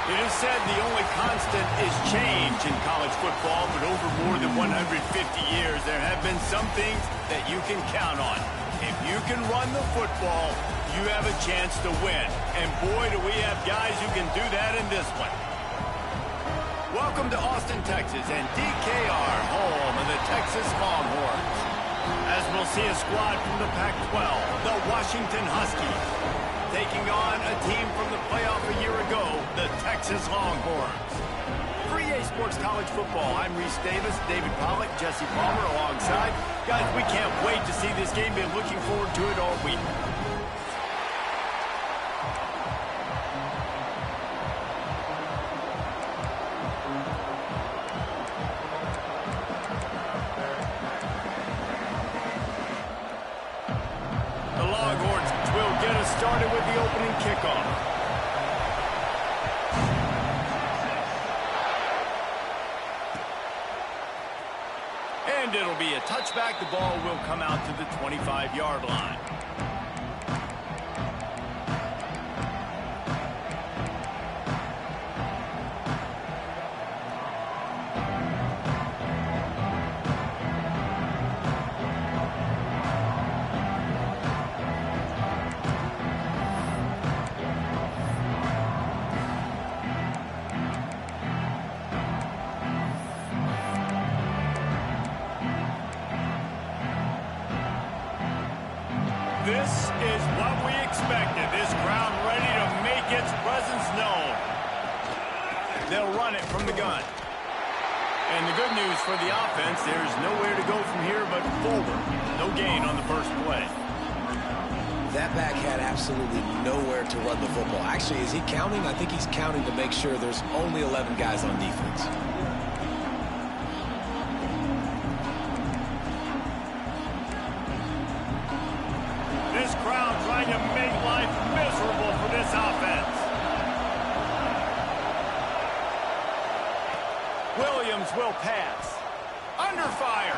It is said the only constant is change in college football, but over more than 150 years, there have been some things that you can count on. If you can run the football, you have a chance to win. And boy, do we have guys who can do that in this one. Welcome to Austin, Texas, and DKR, home of the Texas Longhorns. As we'll see a squad from the Pac-12, the Washington Huskies, taking on a team from the playoff a year ago, the Texas Longhorns. For EA Sports College Football, I'm Reese Davis, David Pollack, Jesse Palmer alongside. Guys, we can't wait to see this game. Been looking forward to it all week. The Longhorns will get us started with the opening kickoff. And it'll be a touchback. The ball will come out to the 25-yard line. This is what we expected. This crowd ready to make its presence known. They'll run it from the gun. And the good news for the offense, there's nowhere to go from here but forward. No gain on the first play. That back had absolutely nowhere to run the football. Actually, is he counting? I think he's counting to make sure there's only 11 guys on defense. This crowd trying to make life miserable for this offense. Williams will pass. Under fire.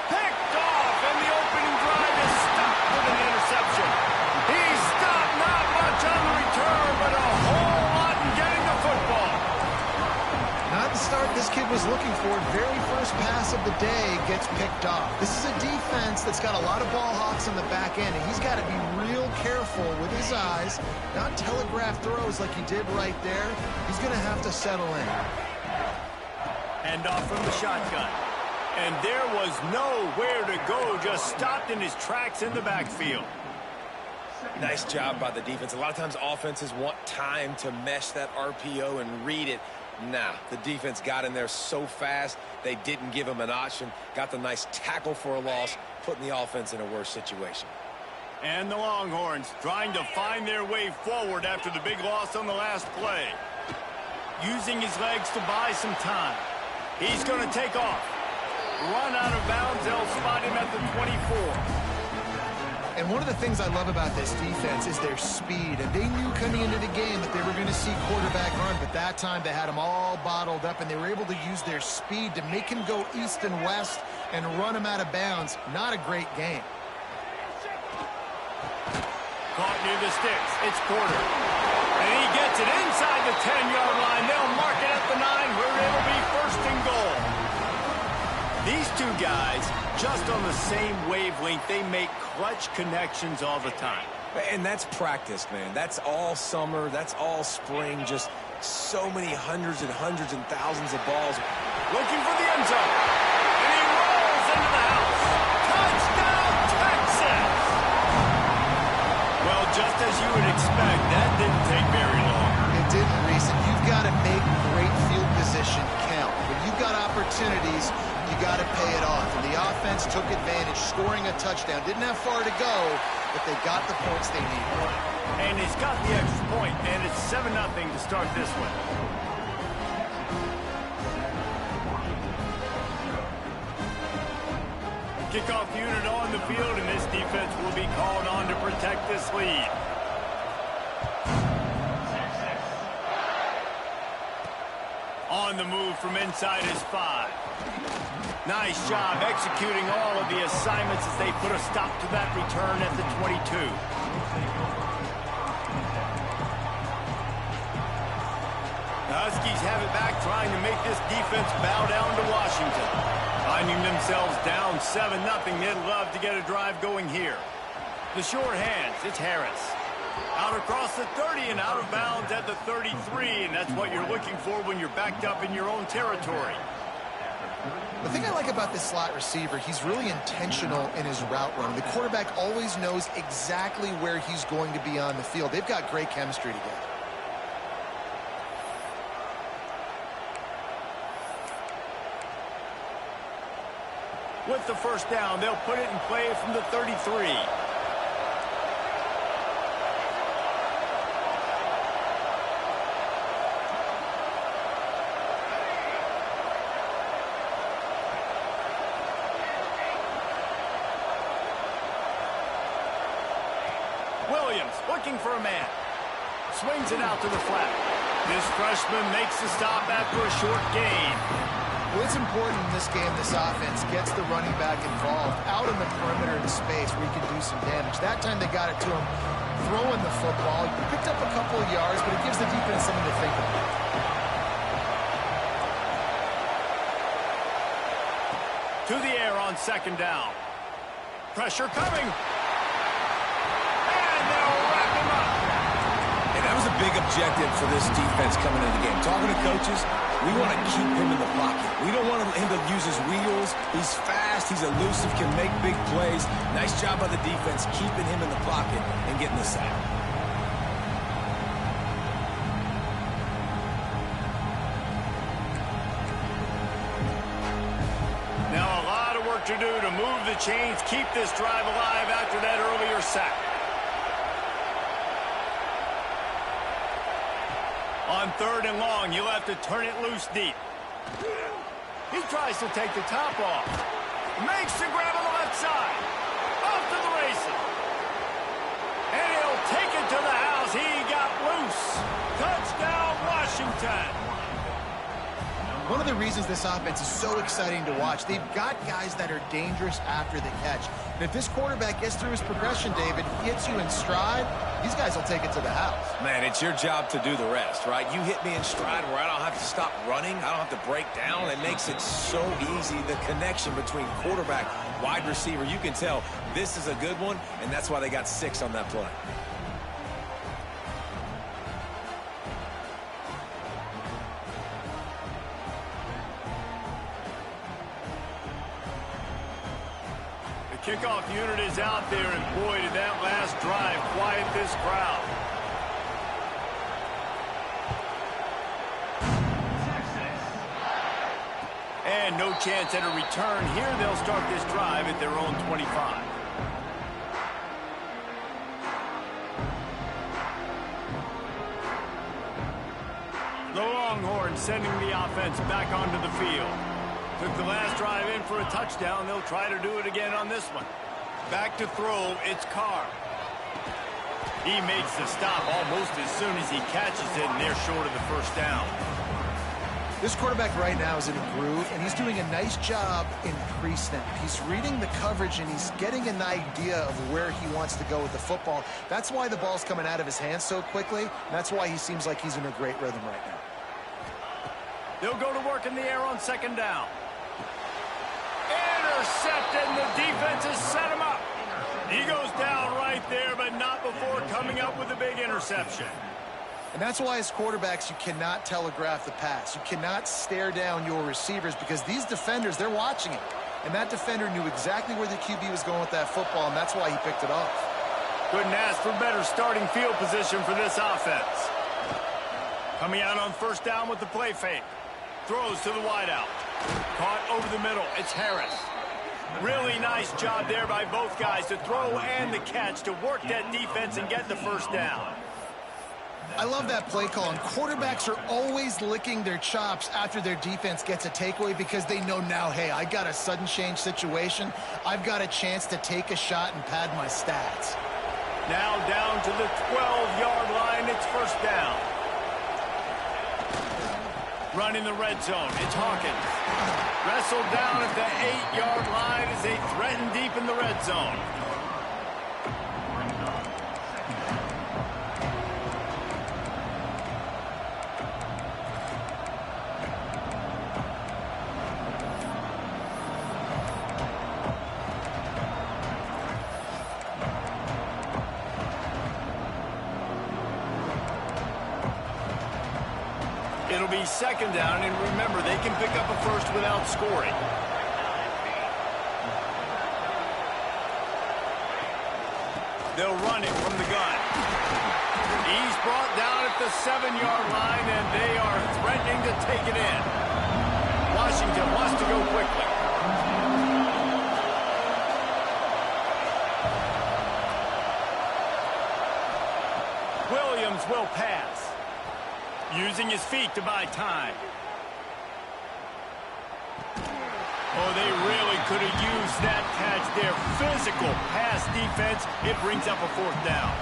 Picked off, and the opening drive is stopped with an interception. He's stopped, not much on the return, but a whole lot in getting the football. Not the start this kid was looking for. Very first pass of the day gets picked off. This is a defense that's got a lot of ball hawks on the back end, and he's got to be real careful with his eyes, not telegraph throws like he did right there. He's going to have to settle in. And off from the shotgun. And there was nowhere to go, just stopped in his tracks in the backfield. Nice job by the defense. A lot of times offenses want time to mesh that RPO and read it. Nah, the defense got in there so fast, they didn't give him an option. Got the nice tackle for a loss, putting the offense in a worse situation. And the Longhorns trying to find their way forward after the big loss on the last play. Using his legs to buy some time. He's going to take off. Run out of bounds. They'll spot him at the 24. And one of the things I love about this defense is their speed. And they knew coming into the game that they were going to see quarterback run, but that time they had him all bottled up, and they were able to use their speed to make him go east and west and run him out of bounds. Not a great game. Caught near the sticks. It's Porter. And he gets it inside the 10-yard line. They'll mark it at the 9 where it'll be first and goal. These two guys, just on the same wavelength, they make clutch connections all the time. And that's practice, man. That's all summer. That's all spring. Just so many hundreds and thousands of balls. Looking for the end zone. And he rolls into the house. Touchdown, Texas! Well, just as you would expect, that didn't take very long. It didn't, Reese. And you've got to make great field position count. When you've got opportunities, you got to pay it off. And the offense took advantage, scoring a touchdown. Didn't have far to go, but they got the points they needed. And he's got the extra point, and it's 7-0 to start this one. Kickoff unit on the field, and this defense will be called on to protect this lead. On the move from inside his 5. Nice job executing all of the assignments as they put a stop to that return at the 22. Huskies have it back, trying to make this defense bow down to Washington. Finding themselves down 7-0, they'd love to get a drive going here. The short hands, it's Harris. Out across the 30 and out of bounds at the 33, and that's what you're looking for when you're backed up in your own territory. The thing I like about this slot receiver, he's really intentional in his route run. The quarterback always knows exactly where he's going to be on the field. They've got great chemistry together. With the first down, they'll put it in play from the 33. Williams looking for a man. Swings it out to the flat. This freshman makes the stop after a short gain. Well, it's important in this game, this offense gets the running back involved out in the perimeter of the space where he can do some damage. That time they got it to him throwing the football. He picked up a couple of yards, but it gives the defense something to think about. To the air on second down. Pressure coming. And they'll wrap him up. And that was a big objective for this defense coming into the game. Talking to coaches, we want to keep him in the pocket. We don't want him to use his wheels. He's fast. He's elusive, can make big plays. Nice job by the defense keeping him in the pocket and getting the sack. Now a lot of work to do to move the chains, keep this drive alive after that earlier sack. On third and long, you'll have to turn it loose deep. He tries to take the top off. Makes the grab on the left side. Off to the races. And he'll take it to the house. He got loose. Touchdown, Washington. One of the reasons this offense is so exciting to watch, they've got guys that are dangerous after the catch. And if this quarterback gets through his progression, David, hits you in stride, these guys will take it to the house. Man, it's your job to do the rest, right? You hit me in stride where I don't have to stop running. I don't have to break down. It makes it so easy, the connection between quarterback, wide receiver. You can tell this is a good one, and that's why they got 6 on that play. Kickoff unit is out there, and boy, did that last drive quiet this crowd. And no chance at a return here. They'll start this drive at their own 25. The Longhorns sending the offense back onto the field. Took the last drive in for a touchdown. They'll try to do it again on this one. Back to throw, it's Carr. He makes the stop almost as soon as he catches it, and they're short of the first down. This quarterback right now is in a groove, and he's doing a nice job in pre-snap. He's reading the coverage, and he's getting an idea of where he wants to go with the football. That's why the ball's coming out of his hands so quickly, and that's why he seems like he's in a great rhythm right now. They'll go to work in the air on second down. Intercepted, and the defense has set him up. He goes down right there, but not before coming up with a big interception. And that's why as quarterbacks, you cannot telegraph the pass. You cannot stare down your receivers because these defenders, they're watching it. And that defender knew exactly where the QB was going with that football, and that's why he picked it off. Couldn't ask for better starting field position for this offense. Coming out on first down with the play fake. Throws to the wideout. Caught over the middle. It's Harris. Really nice job there by both guys to throw and the catch to work that defense and get the first down. I love that play call, and quarterbacks are always licking their chops after their defense gets a takeaway because they know now, hey, I got a sudden change situation. I've got a chance to take a shot and pad my stats. Now down to the 12-yard line. It's first down. Running the red zone. It's Hawkins. Wrestled down at the 8-yard line as they threaten deep in the red zone. It'll be second down, and remember, they can pick up a first without scoring. They'll run it from the gun. He's brought down at the 7-yard line, and they are threatening to take it in. Washington wants to go quickly. Williams will pass, using his feet to buy time. Oh, they really could have used that catch there. Physical pass defense. It brings up a fourth down.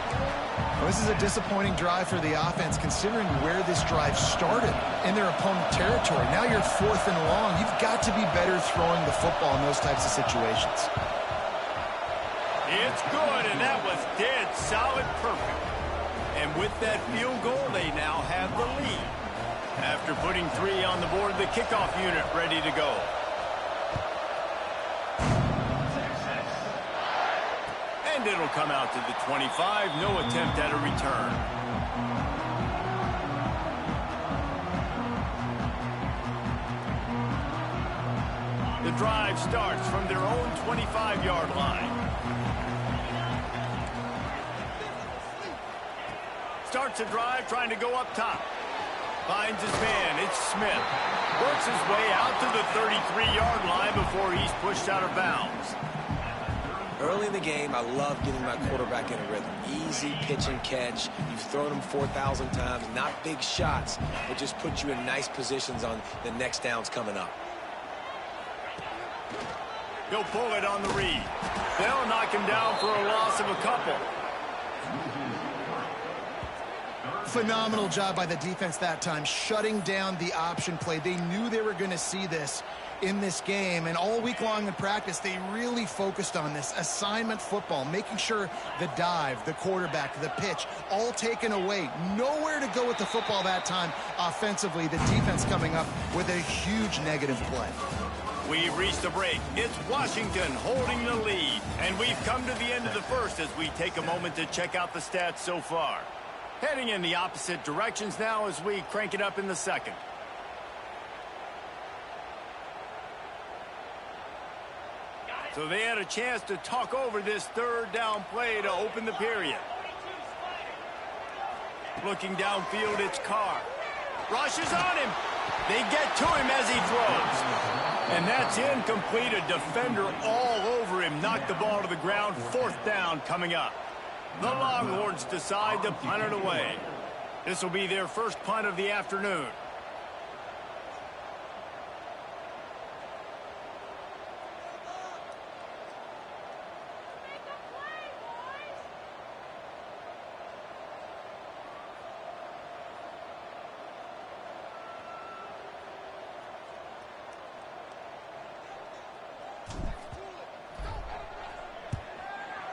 Well, this is a disappointing drive for the offense, considering where this drive started in their opponent territory. Now you're 4th and long. You've got to be better throwing the football in those types of situations. It's good, and that was dead solid perfect. And with that field goal, they now have the lead. After putting 3 on the board, the kickoff unit ready to go. And it'll come out to the 25. No attempt at a return. The drive starts from their own 25-yard line. Starts a drive trying to go up top. Finds his man. It's Smith. Works his way out to the 33-yard line before he's pushed out of bounds. Early in the game, I love getting my quarterback in a rhythm. Easy pitch and catch. You've thrown them 4,000 times. Not big shots, but just put you in nice positions on the next downs coming up. He'll pull it on the read. They'll knock him down for a loss of a couple. Phenomenal job by the defense that time, shutting down the option play. They knew they were going to see this in this game, and all week long in practice, they really focused on this assignment football, making sure the dive, the quarterback, the pitch, all taken away. Nowhere to go with the football that time offensively. The defense coming up with a huge negative play. We've reached the break. It's Washington holding the lead, and we've come to the end of the first as we take a moment to check out the stats so far. Heading in the opposite directions now as we crank it up in the second. So they had a chance to talk over this third down play to open the period. Looking downfield, it's Carr. Rushes on him. They get to him as he throws. And that's incomplete. A defender all over him. Knocked the ball to the ground. 4th down coming up. The Longhorns decide to punt it away. This will be their first punt of the afternoon.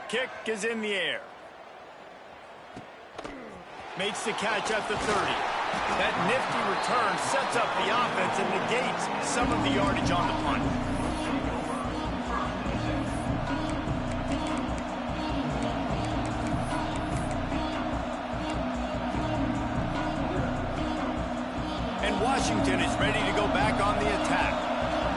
Kick is in the air. Makes the catch at the 30. That nifty return sets up the offense and negates some of the yardage on the punt. And Washington is ready to go back on the attack.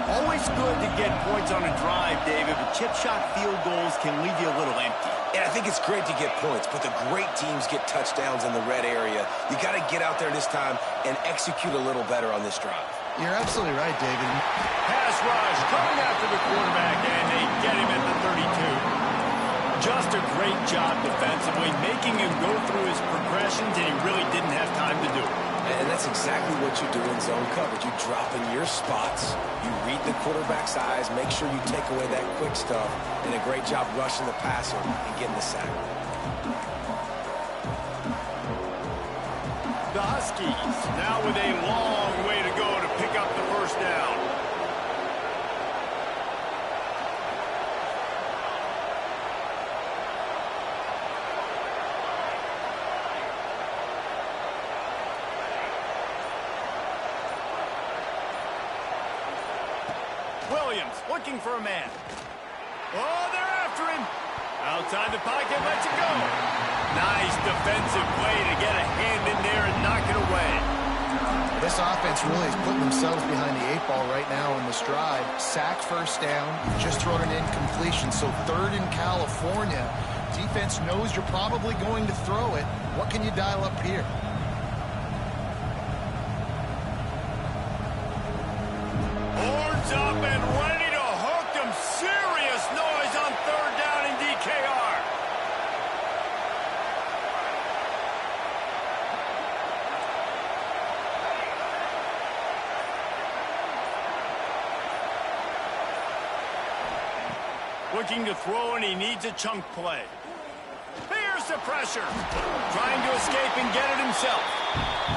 Always good to get points on a drive, David, but chip shot field goals can leave you a little empty. And I think it's great to get points, but the great teams get touchdowns in the red area. You got to get out there this time and execute a little better on this drive. You're absolutely right, David. Pass rush coming after the quarterback, and they get him at the 32. Just a great job defensively, making him go through his progressions, and he really didn't have time to do it. And that's exactly what you do in zone coverage. You drop in your spots, you read the quarterback's eyes, make sure you take away that quick stuff, and a great job rushing the passer and getting the sack. The Huskies now with a long way to go to pick up the first down. Williams looking for a man. Oh, they're after him. Outside the pocket, lets it go. Nice defensive play to get a hand in there and knock it away. This offense really is putting themselves behind the 8 ball right now in this drive. Sack, first down, just thrown an incompletion. So 3rd in California. Defense knows you're probably going to throw it. What can you dial up here? Horns up and ready to hook them. Serious noise on 3rd down in DKR. Looking to throw, and he needs a chunk play. Here's the pressure. Trying to escape and get it himself.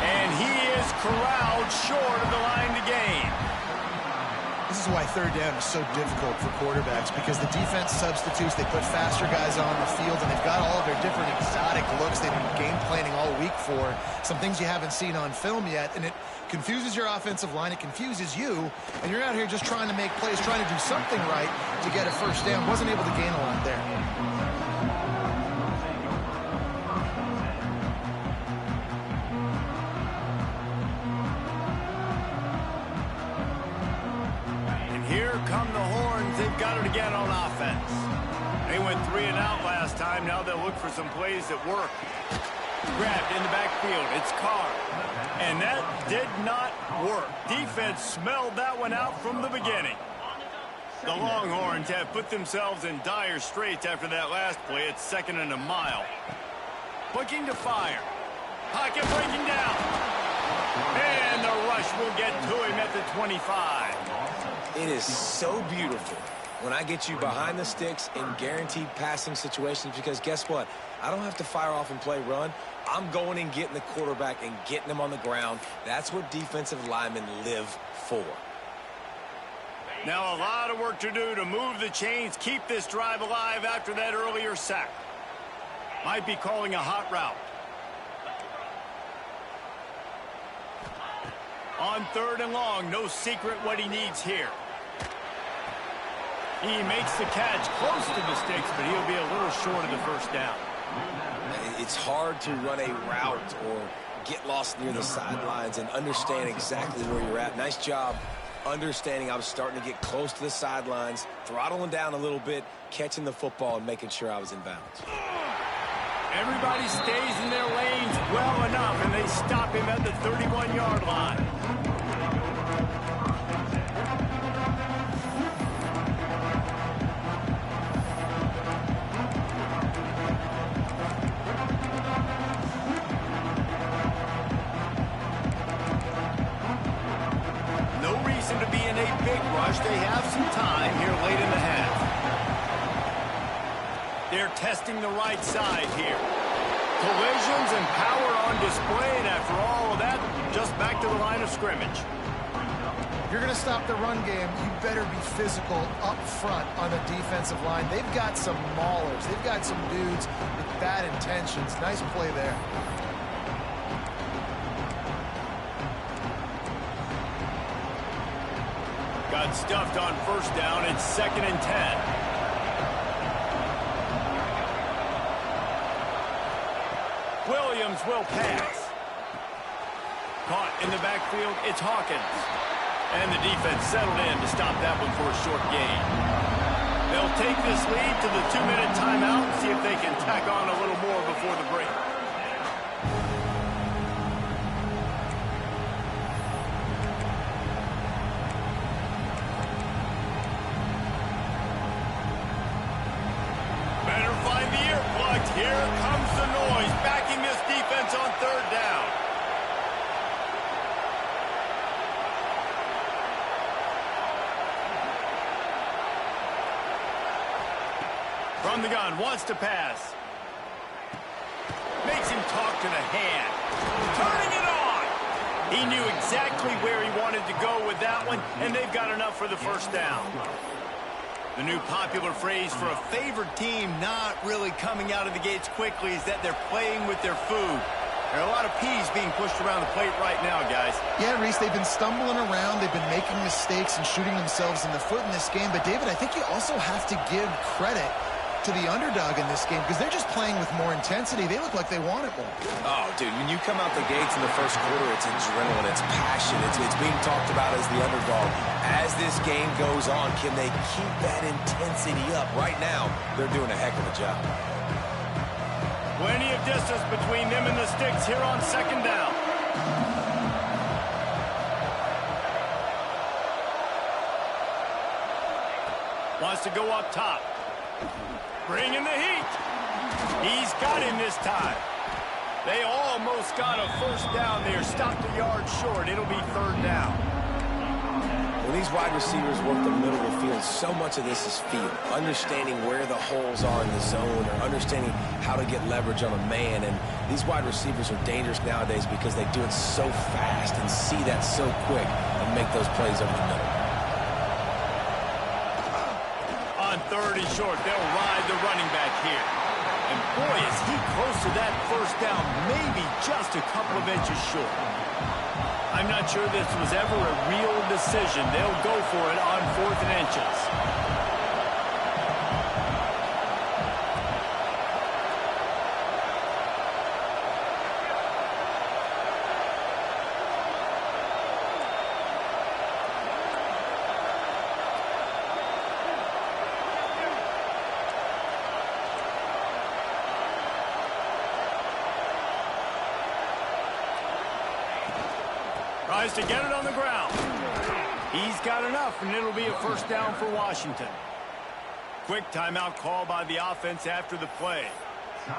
And he is corralled short of the line to gain. This is why 3rd down is so difficult for quarterbacks, because the defense substitutes. They put faster guys on the field, and they've got all of their different exotic looks they've been game planning all week for. Some things you haven't seen on film yet, and it confuses your offensive line. It confuses you, and you're out here just trying to make plays, trying to do something right to get a first down. Wasn't able to gain a lot there. Here come the Horns. They've got it again on offense. They went 3 and out last time. Now they'll look for some plays that work. Grabbed in the backfield. It's Carr. And that did not work. Defense smelled that one out from the beginning. The Longhorns have put themselves in dire straits after that last play. It's 2nd and a mile. Looking to fire. Pocket breaking down. And the rush will get to him at the 25. It is so beautiful when I get you behind the sticks in guaranteed passing situations, because guess what? I don't have to fire off and play run. I'm going and getting the quarterback and getting him on the ground. That's what defensive linemen live for. Now a lot of work to do to move the chains, keep this drive alive after that earlier sack. Might be calling a hot route. On 3rd and long, no secret what he needs here. He makes the catch close to the sticks, but he'll be a little short of the first down. It's hard to run a route or get lost near the sidelines and understand exactly where you're at. Nice job understanding I was starting to get close to the sidelines, throttling down a little bit, catching the football and making sure I was in bounds. Everybody stays in their lanes well enough, and they stop him at the 31-yard line. No reason to be in a big rush. They have some time here late in the half. They're testing the right side here. Collisions and power on display, and after all of that, just back to the line of scrimmage. If you're going to stop the run game, you better be physical up front on the defensive line. They've got some maulers. They've got some dudes with bad intentions. Nice play there. Got stuffed on first down. It's 2nd and 10. Williams will pass. Caught in the backfield, it's Hawkins. And the defense settled in to stop that one for a short gain. They'll take this lead to the 2-minute timeout and see if they can tack on a little more before the break. Better find the earplugs. Here comes the noise, backing this defense on 3rd down. From the gun, wants to pass. Makes him talk to the hand. Turning it on. He knew exactly where he wanted to go with that one, and they've got enough for the first down. The new popular phrase for a favored team not really coming out of the gates quickly is that they're playing with their food. There are a lot of peas being pushed around the plate right now, guys. Yeah, Reese, they've been stumbling around. They've been making mistakes and shooting themselves in the foot in this game. But, David, I think you also have to give credit to the underdog in this game because they're just playing with more intensity. They look like they want it more. Oh, dude, when you come out the gates in the first quarter, it's adrenaline, it's passion, it's being talked about as the underdog. As this game goes on, can they keep that intensity up? Right now, they're doing a heck of a job. Plenty of distance between them and the sticks here on second down. Wants to go up top. Bringing the heat. He's got him this time. They almost got a first down there. Stopped a yard short. It'll be third down. When these wide receivers work the middle of the field, so much of this is feel. Understanding where the holes are in the zone or understanding how to get leverage on a man. And these wide receivers are dangerous nowadays because they do it so fast and see that so quick and make those plays over the middle. On third and short, they'll ride the running back here. And boy, is he close to that first down, maybe just a couple of inches short. I'm not sure this was ever a real decision. They'll go for it on 4th and inches. Tries to get it on the ground. He's got enough, and it'll be a first down for Washington. Quick timeout call by the offense after the play.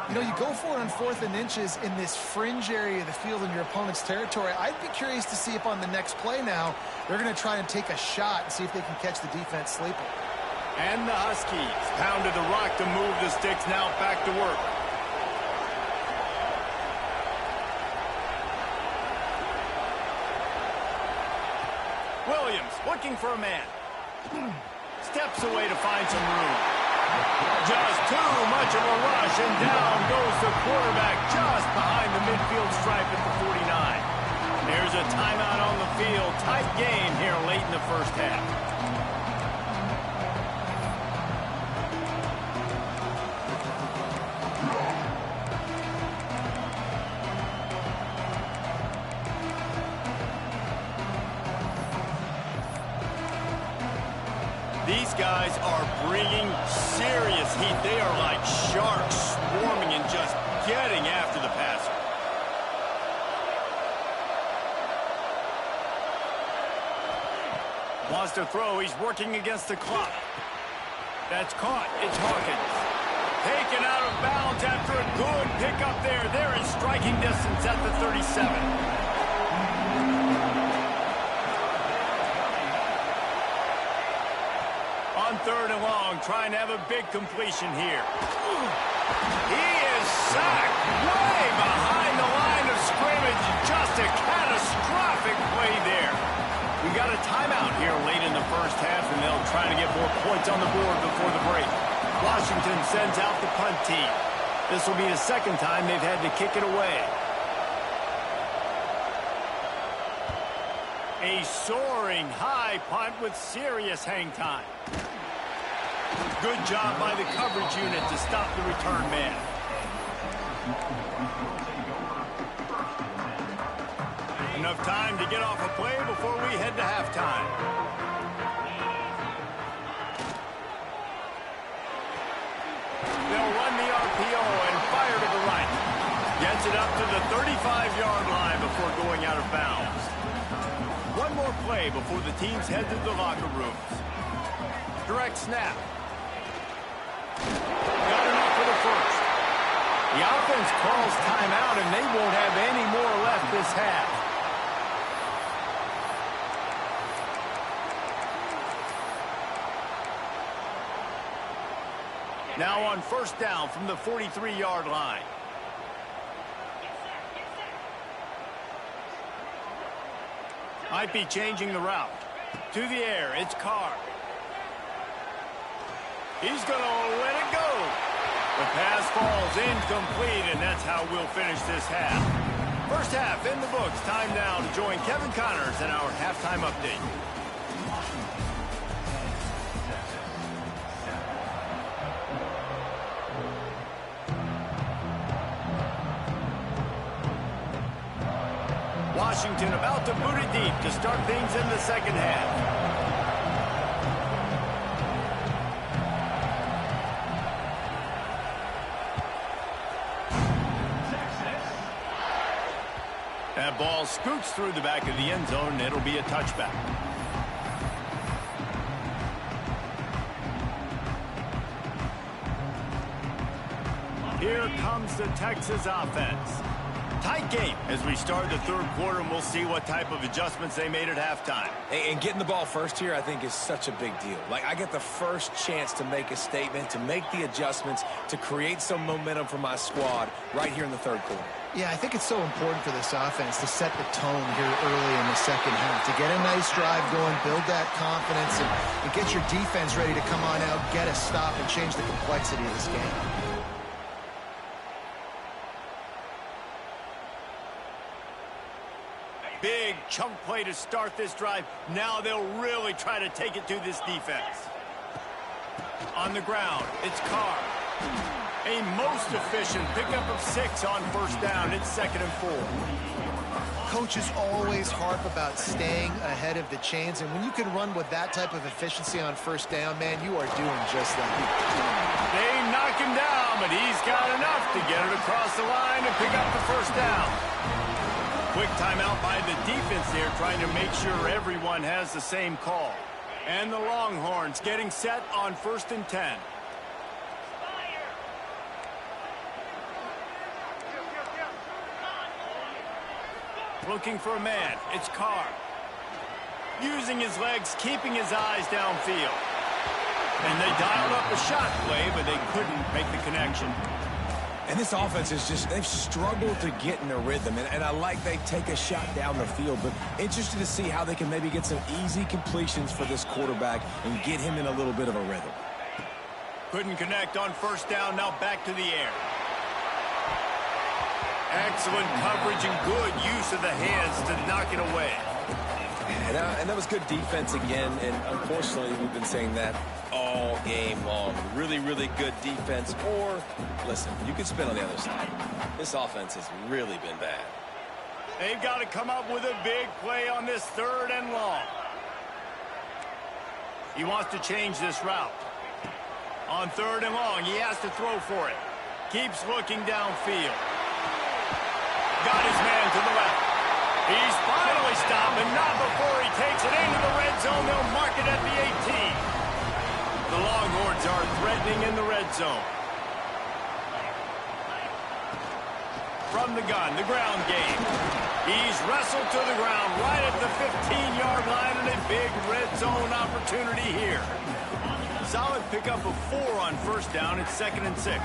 You know, you go for it on 4th and inches in this fringe area of the field in your opponent's territory. I'd be curious to see if on the next play now, they're going to try and take a shot and see if they can catch the defense sleeping. And the Huskies pounded the rock to move the sticks, now back to work. Williams looking for a man. Steps away to find some room. Just too much of a rush, and down goes the quarterback just behind the midfield stripe at the 49. There's a timeout on the field. Tight game here late in the first half. These guys are bringing serious heat. They are like sharks swarming and just getting after the passer. Wants to throw. He's working against the clock. That's caught. It's Hawkins. Taken out of bounds after a good pickup there. They're in striking distance at the 37. On 3rd and long, trying to have a big completion here. He is sacked way behind the line of scrimmage. Just a catastrophic play there. We got a timeout here late in the first half, and they'll try to get more points on the board before the break. Washington sends out the punt team. This will be the second time they've had to kick it away. A soaring high punt with serious hang time. Good job by the coverage unit to stop the return man. Enough time to get off a play before we head to halftime. They'll run the RPO and fire to the right. Gets it up to the 35-yard line before going out of bounds. One more play before the teams head to the locker rooms. Direct snap. Got enough for the first. The offense calls timeout, and they won't have any more left this half. Now on first down from the 43-yard line. Might be changing the route. To the air, it's Carr. He's going to let it go. The pass falls incomplete, and that's how we'll finish this half. First half in the books. Time now to join Kevin Connors in our halftime update. Washington about to boot it deep to start things in the second half. That ball scoots through the back of the end zone, and it'll be a touchback. Here comes the Texas offense. Tight game as we start the third quarter, and we'll see what type of adjustments they made at halftime. And getting the ball first here, I think, is such a big deal. Like, I get the first chance to make a statement, to make the adjustments, to create some momentum for my squad right here in the third quarter. Yeah, I think it's so important for this offense to set the tone here early in the second half, to get a nice drive going, build that confidence, and get your defense ready to come on out, get a stop, and change the complexity of this game. Big chunk play to start this drive. Now they'll really try to take it to this defense. On the ground, it's Carr. A most efficient pickup of 6 on first down. It's 2nd and 4. Coaches always harp about staying ahead of the chains, and when you can run with that type of efficiency on first down, man, you are doing just that. They knock him down, but he's got enough to get it across the line and pick up the first down. Quick timeout by the defense there, trying to make sure everyone has the same call. And the Longhorns getting set on 1st and 10. Looking for a man. It's Carr. Using his legs, keeping his eyes downfield. And they dialed up a shot play, but they couldn't make the connection. And this offense is just, they've struggled to get in a rhythm. And I like they take a shot down the field, but interested to see how they can maybe get some easy completions for this quarterback and get him in a little bit of a rhythm. Couldn't connect on first down, now back to the air. Excellent coverage and good use of the hands to knock it away. And that was good defense again, and unfortunately we've been saying that all game long. Really, really good defense, or, listen, you could spin on the other side. This offense has really been bad. They've got to come up with a big play on this 3rd and long. He wants to change this route. On 3rd and long, he has to throw for it. Keeps looking downfield. Got his man to the left. He's finally stopped, and not before he takes it into the red zone. They'll mark it at the 18. The Longhorns are threatening in the red zone. From the gun, the ground game. He's wrestled to the ground right at the 15-yard line, and a big red zone opportunity here. Solid pickup of 4 on first down. It's 2nd and 6.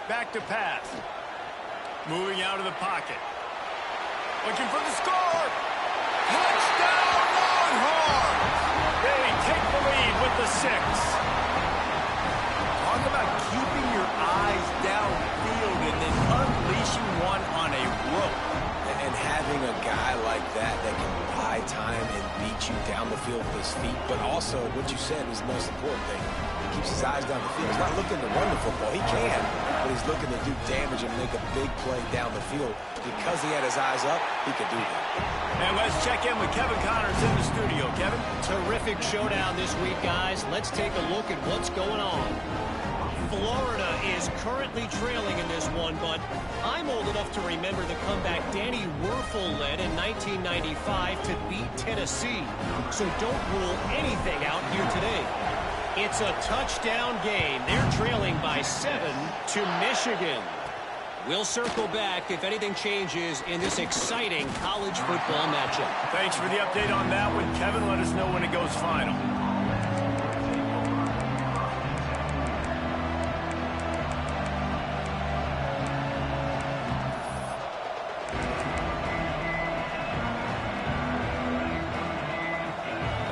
Back to pass. Moving out of the pocket. Looking for the score. Touchdown Longhorns! They take the lead with the 6. Talk about keeping your eyes downfield and then unleashing one on a rope. And having a guy like that can buy time and beat you down the field with his feet, but also what you said was the most important thing. He keeps his eyes down the field. He's not looking to run the football. He can, but he's looking to do damage and make a big play down the field. Because he had his eyes up, he could do that. And let's check in with Kevin Connors in the studio. Kevin? Terrific showdown this week, guys. Let's take a look at what's going on. Florida is currently trailing in this one, but I'm old enough to remember the comeback Danny Werfel led in 1995 to beat Tennessee. So don't rule anything out here today. It's a touchdown game. They're trailing by 7 to Michigan. We'll circle back if anything changes in this exciting college football matchup. Thanks for the update on that one, Kevin. Let us know when it goes final.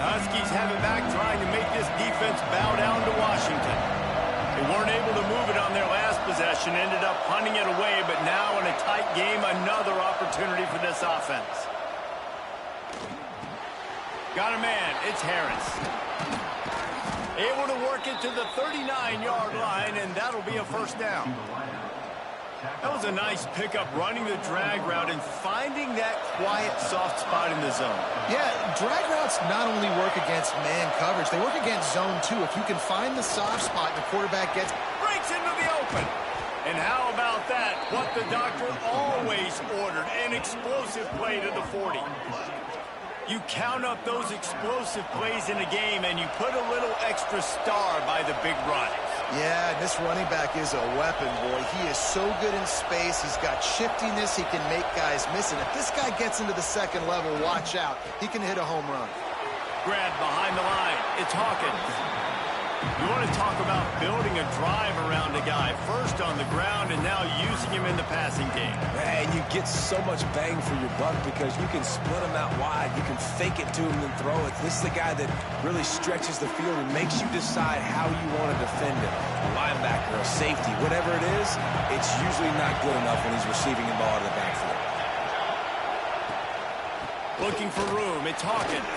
Huskies have it back, trying to make this defense bow down to Washington. They weren't able to move it on their last possession, ended up punting it away, but now in a tight game, another opportunity for this offense. Got a man, it's Harris. Able to work it to the 39-yard line, and that'll be a first down. That was a nice pickup, running the drag route and finding that quiet, soft spot in the zone. Yeah, drag routes not only work against man coverage, they work against zone too. If you can find the soft spot and the quarterback gets... breaks into the open. And how about that? What the doctor always ordered, an explosive play to the 40. You count up those explosive plays in a game, and you put a little extra star by the big run. Yeah, this running back is a weapon, boy. He is so good in space. He's got shiftiness. He can make guys miss. And if this guy gets into the second level, watch out. He can hit a home run. Grab behind the line. It's Hawkins. You want to talk about building a drive around a guy, first on the ground and now using him in the passing game. And you get so much bang for your buck because you can split him out wide. You can fake it to him and throw it. This is the guy that really stretches the field and makes you decide how you want to defend him. A linebacker, a safety, whatever it is, it's usually not good enough when he's receiving the ball out of the backfield. Looking for room. It's Hawkins.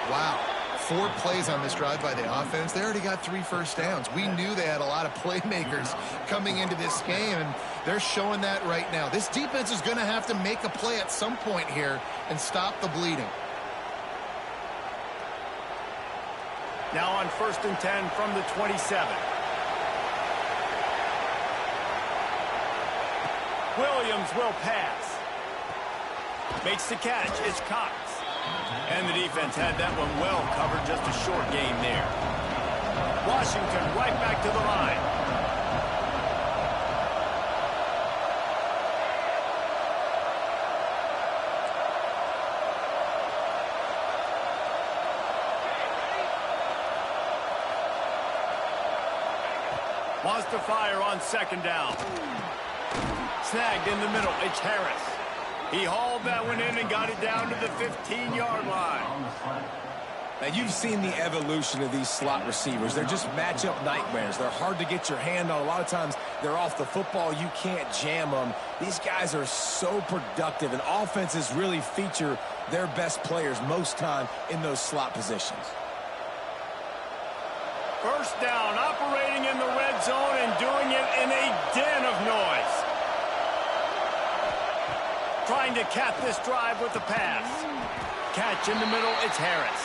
Wow. 4 plays on this drive by the offense. They already got 3 first downs. We knew they had a lot of playmakers coming into this game, and they're showing that right now. This defense is going to have to make a play at some point here and stop the bleeding. Now on 1st and 10 from the 27. Williams will pass. Makes the catch. It's Cox. And the defense had that one well covered. Just a short game there. Washington right back to the line. Wants to fire on 2nd down. Snagged in the middle. It's Harris. He hauled that one in and got it down to the 15-yard line. Now, you've seen the evolution of these slot receivers. They're just matchup nightmares. They're hard to get your hand on. A lot of times, they're off the football. You can't jam them. These guys are so productive, and offenses really feature their best players most time in those slot positions. First down, operating in the red zone and doing it in a den of noise. Trying to cap this drive with the pass. Catch in the middle, it's Harris.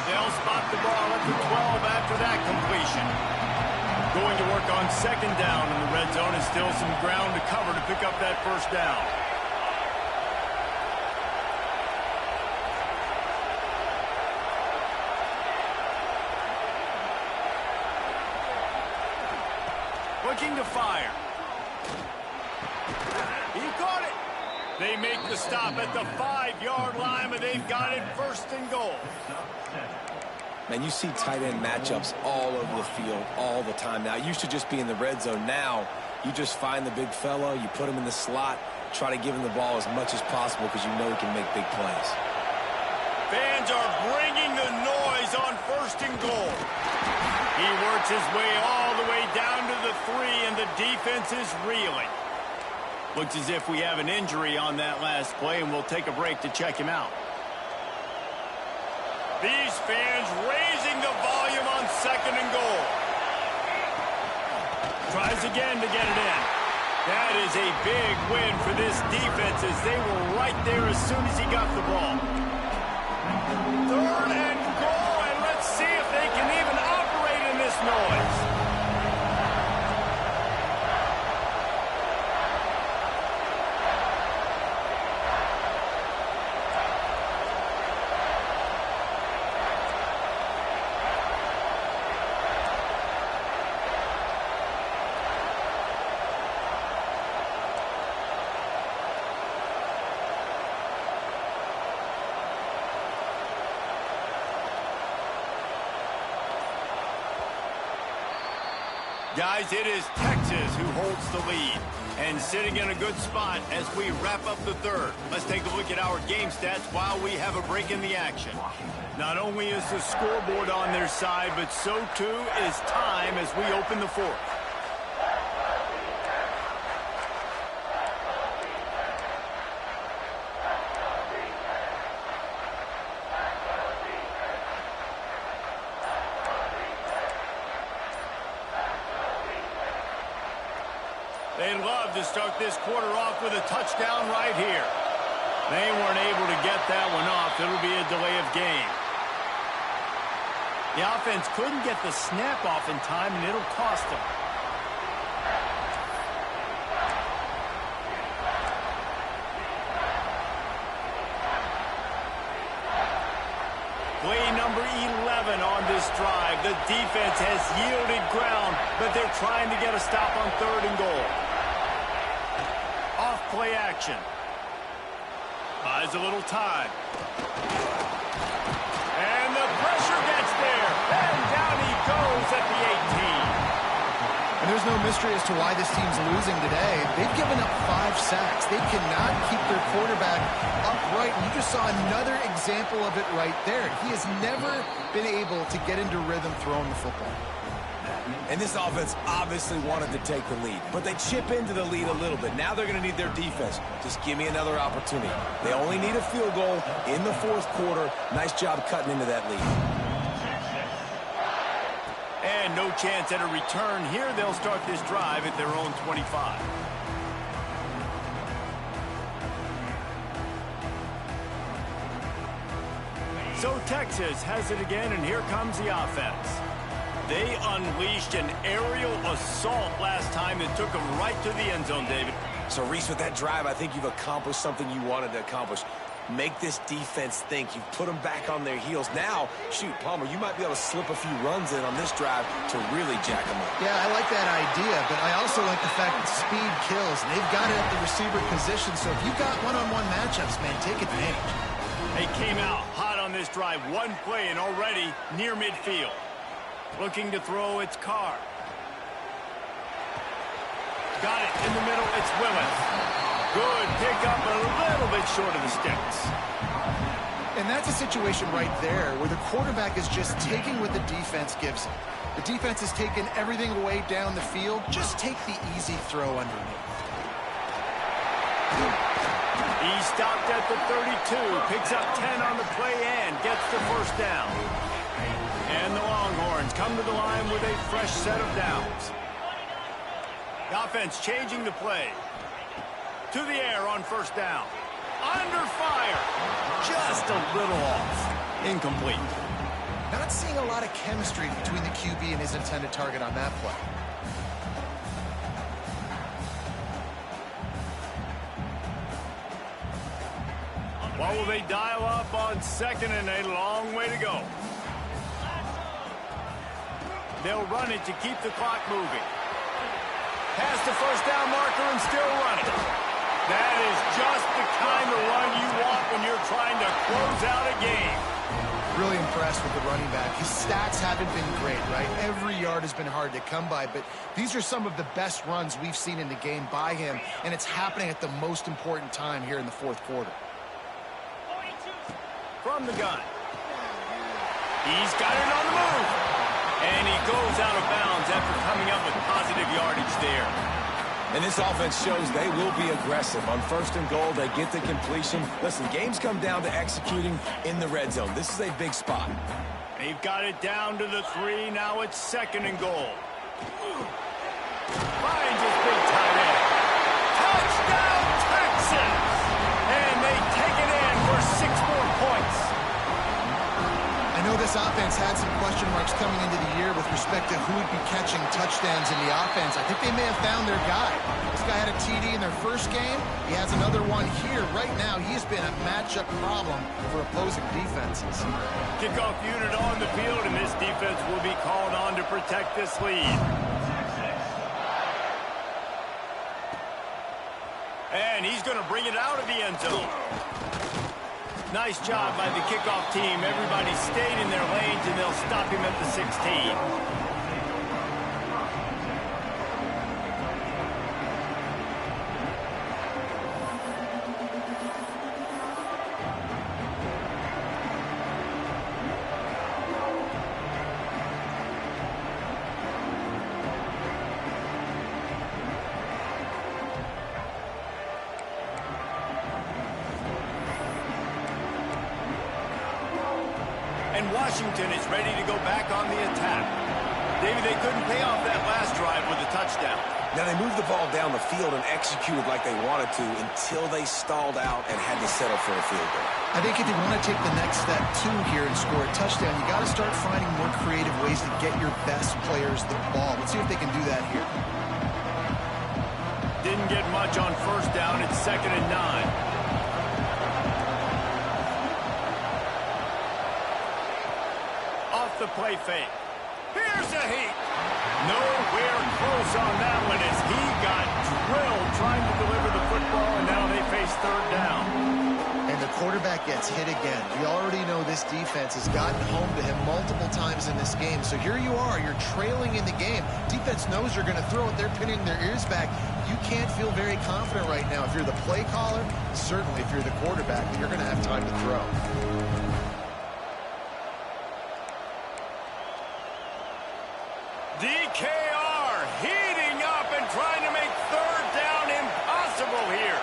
They'll spot the ball at the 12 after that completion. Going to work on 2nd down in the red zone, and still some ground to cover to pick up that first down. Looking to fire. He caught it. They make the stop at the 5-yard line, but they've got it 1st and goal. Man, you see tight end matchups all over the field all the time now. It used to just be in the red zone. Now, you just find the big fella, you put him in the slot, try to give him the ball as much as possible because you know he can make big plays. Fans are bringing the noise on 1st and goal. He works his way all the way down to the 3, and the defense is reeling. Looks as if we have an injury on that last play, and we'll take a break to check him out. These fans raising the volume on 2nd and goal. Tries again to get it in. That is a big win for this defense, as they were right there as soon as he got the ball. 3rd and goal, and let's see if they can even operate in this noise. Guys, it is Texas who holds the lead and sitting in a good spot as we wrap up the 3rd. Let's take a look at our game stats while we have a break in the action. Not only is the scoreboard on their side, but so too is time as we open the 4th. they'd love to start this quarter off with a touchdown right here. They weren't able to get that one off. It'll be a delay of game. The offense couldn't get the snap off in time, and it'll cost them. Play number 11 on this drive. The defense has yielded ground, but they're trying to get a stop on 3rd and goal. Off play action. Buys a little time. And the pressure gets there. And down he goes at the 18. And there's no mystery as to why this team's losing today. They've given up 5 sacks. They cannot keep their quarterback upright. And you just saw another example of it right there. He has never been able to get into rhythm throwing the football. And this offense obviously wanted to take the lead, but they chip into the lead a little bit. Now they're going to need their defense. Just give me another opportunity. They only need a field goal in the 4th quarter. Nice job cutting into that lead. And no chance at a return here. They'll start this drive at their own 25. So Texas has it again, and here comes the offense. They unleashed an aerial assault last time that took them right to the end zone, David. So, Reese, with that drive, I think you've accomplished something you wanted to accomplish. Make this defense think. You've put them back on their heels. Now, shoot, Palmer, you might be able to slip a few runs in on this drive to really jack them up. Yeah, I like that idea, but I also like the fact that speed kills. And they've got it at the receiver position, so if you've got one-on-one matchups, man, take advantage. They came out hot on this drive. One play and already near midfield. Looking to throw, it's Carr. Got it in the middle, it's Willis. Good pickup, a little bit short of the sticks. And that's a situation right there where the quarterback is just taking what the defense gives him. The defense is taking everything away down the field. Just take the easy throw underneath. He stopped at the 32, picks up 10 on the play and gets the 1st down. And the Longhorns come to the line with a fresh set of downs. The offense changing the play. To the air on 1st down. Under fire. Just a little off. Incomplete. Not seeing a lot of chemistry between the QB and his intended target on that play. What will they dial up on 2nd and a long way to go? They'll run it to keep the clock moving. Past the 1st down marker and still running. That is just the kind of run you want when you're trying to close out a game. Really impressed with the running back. His stats haven't been great, right? Every yard has been hard to come by, but these are some of the best runs we've seen in the game by him, and it's happening at the most important time here in the 4th quarter. From the gun. He's got it on the move. And he goes out of bounds after coming up with positive yardage there. And this offense shows they will be aggressive. On 1st and goal, they get the completion. Listen, games come down to executing in the red zone. This is a big spot. They've got it down to the 3. Now it's 2nd and goal. Finds his big tight end. Touchdown, Texas! And they take it in for 6 more points. I know this offense had some question marks coming into the year with respect to who would be catching touchdowns in the offense. I think they may have found their guy. This guy had a TD in their 1st game. He has another one here. Right now, he's been a matchup problem for opposing defenses. Kickoff unit on the field, and this defense will be called on to protect this lead. And he's going to bring it out of the end zone. Nice job by the kickoff team. Everybody stayed in their lanes, and they'll stop him at the 16. And Washington is ready to go back on the attack. David, they couldn't pay off that last drive with a touchdown. Now, they moved the ball down the field and executed like they wanted to until they stalled out and had to settle for a field goal. I think if you want to take the next step, too, here and score a touchdown, you got to start finding more creative ways to get your best players the ball. Let's see if they can do that here. Didn't get much on first down. It's 2nd and 9. Off the play fake. Here's a heat. Nowhere close on that one as he got drilled trying to deliver the football, and now they face 3rd down. And the quarterback gets hit again. We already know this defense has gotten home to him multiple times in this game. So here you are. You're trailing in the game. Defense knows you're going to throw it. They're pinning their ears back. You can't feel very confident right now. If you're the play caller, certainly if you're the quarterback, that you're going to have time to throw. DKR heating up and trying to make 3rd down impossible here.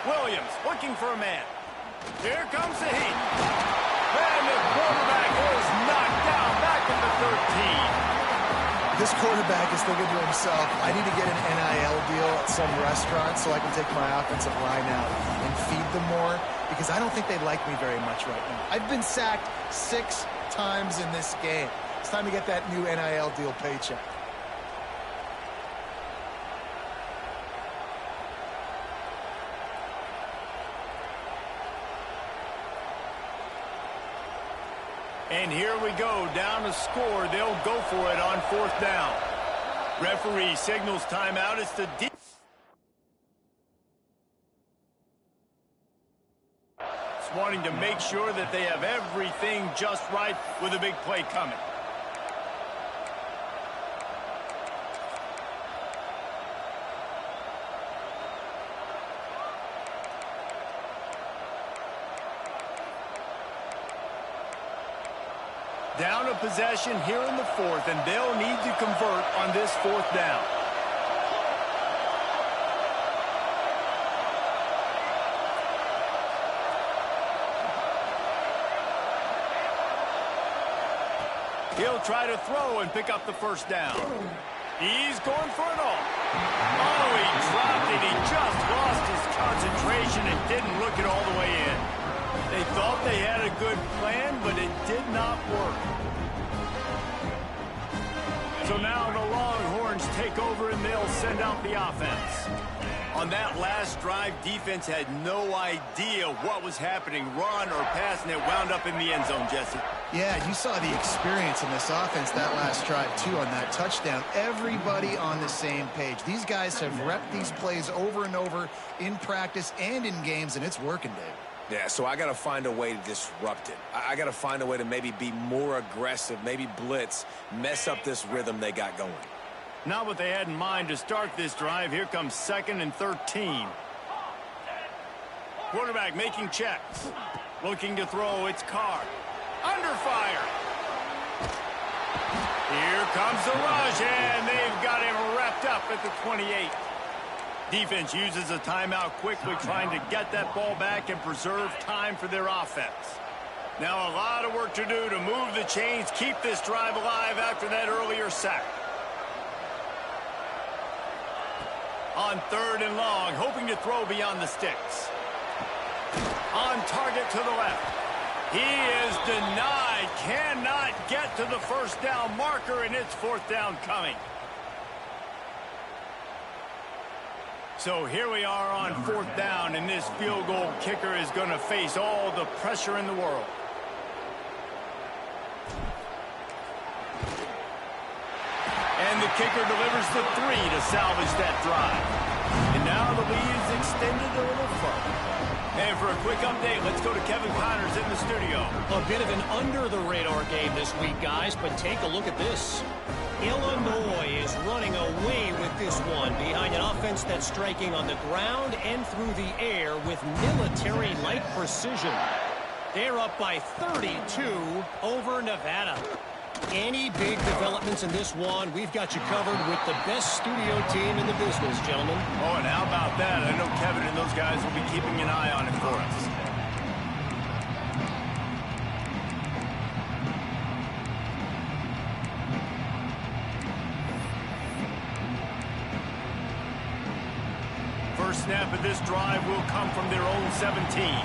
Williams looking for a man. Here comes the heat. And the quarterback is knocked down back at the 13. This quarterback is thinking to himself, I need to get an NIL deal at some restaurant so I can take my offensive line out and feed them more, because I don't think they like me very much right now. I've been sacked 6 times in this game. It's time to get that new NIL deal paycheck. And here we go, down to score. They'll go for it on 4th down. Referee signals timeout. It's the deep. It's wanting to make sure that they have everything just right with a big play coming. Down a possession here in the 4th, and they'll need to convert on this 4th down. He'll try to throw and pick up the 1st down. He's going for it all. Oh, he dropped it. He just lost his concentration and didn't look it all the way in. They thought they had a good plan, but it did not work. So now the Longhorns take over and they'll send out the offense. On that last drive, defense had no idea what was happening, run or pass, and it wound up in the end zone, Jesse. Yeah, you saw the experience in this offense that last drive, too, on that touchdown. Everybody on the same page. These guys have repped these plays over and over in practice and in games, and it's working, Dave. Yeah, so I got to find a way to disrupt it. I got to find a way to maybe be more aggressive, maybe blitz, mess up this rhythm they got going. Not what they had in mind to start this drive. Here comes 2nd and 13. Quarterback making checks. Looking to throw. It's Carr. Under fire. Here comes the rush, and they've got him wrapped up at the 28. Defense uses a timeout quickly, trying to get that ball back and preserve time for their offense. Now a lot of work to do to move the chains, keep this drive alive after that earlier sack. On 3rd and long, hoping to throw beyond the sticks. On target to the left. He is denied, cannot get to the 1st down marker, and it's 4th down coming. So here we are on 4th down, and this field goal kicker is going to face all the pressure in the world. And the kicker delivers the 3 to salvage that drive. And now the lead is extended a little further. And for a quick update, let's go to Kevin Connors in the studio. A bit of an under-the-radar game this week, guys, but take a look at this. Illinois is running away with this one behind an offense that's striking on the ground and through the air with military-like precision. They're up by 32 over Nevada. Any big developments in this one, we've got you covered with the best studio team in the business, gentlemen. Oh, and how about that? I know Kevin and those guys will be keeping an eye on it for us. First snap of this drive will come from their own 17.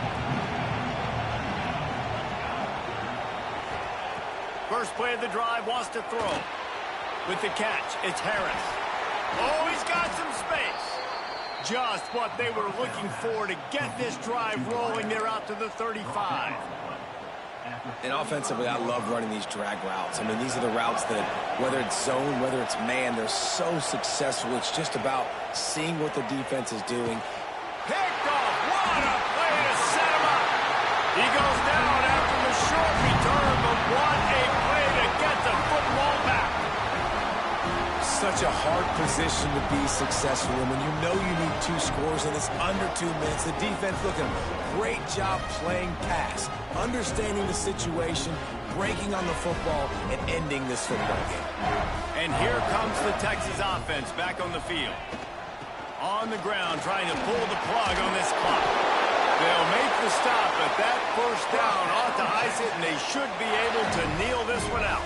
First play of the drive, wants to throw. With the catch, it's Harris. Oh, he's got some space. Just what they were looking for to get this drive rolling. They're out to the 35. And offensively, I love running these drag routes. I mean, these are the routes that, whether it's zone, whether it's man, they're so successful. It's just about seeing what the defense is doing. Picked off. What a play to set him up. He goes down after the short return, but what a play to get the football back. Such a hard position to be successful in when you know you need 2 scores and it's under 2 minutes. The defense looking great job playing pass, understanding the situation, breaking on the football, and ending this football game. And here comes the Texas offense back on the field. On the ground, trying to pull the plug on this clock. They'll make the stop, but that first down ought to ice it, and they should be able to kneel this one out.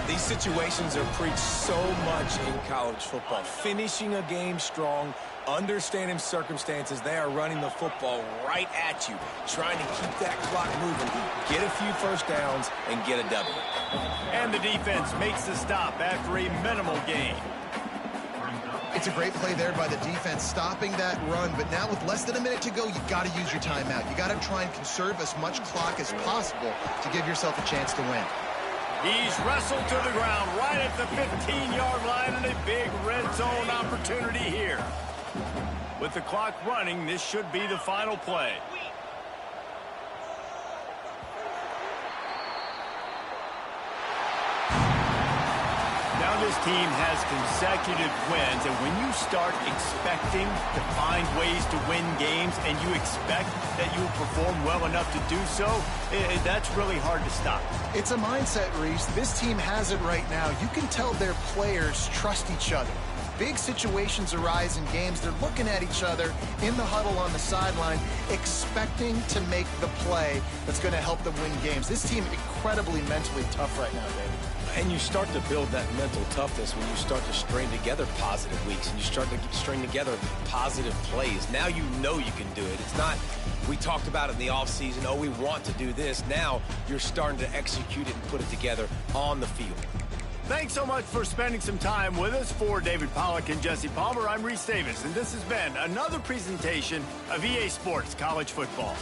These situations are preached so much in college football. Finishing a game strong, understanding circumstances. They are running the football right at you, trying to keep that clock moving, get a few first downs, and get a W. And the defense makes the stop after a minimal gain. It's a great play there by the defense, stopping that run. But now with less than a minute to go, you've got to use your timeout. You got to try and conserve as much clock as possible to give yourself a chance to win. He's wrestled to the ground right at the 15-yard line, and a big red zone opportunity here. With the clock running, this should be the final play. Now this team has consecutive wins, and when you start expecting to find ways to win games and you expect that you will perform well enough to do so, that's really hard to stop. It's a mindset, Reese. This team has it right now. You can tell their players trust each other. Big situations arise in games. They're looking at each other in the huddle on the sideline, expecting to make the play that's going to help them win games. This team incredibly mentally tough right now, David. And you start to build that mental toughness when you start to string together positive weeks and you start to string together positive plays. Now you know you can do it. It's not, we talked about it in the offseason, oh, we want to do this. Now you're starting to execute it and put it together on the field. Thanks so much for spending some time with us. For David Pollack and Jesse Palmer, I'm Reese Davis, and this has been another presentation of EA Sports College Football.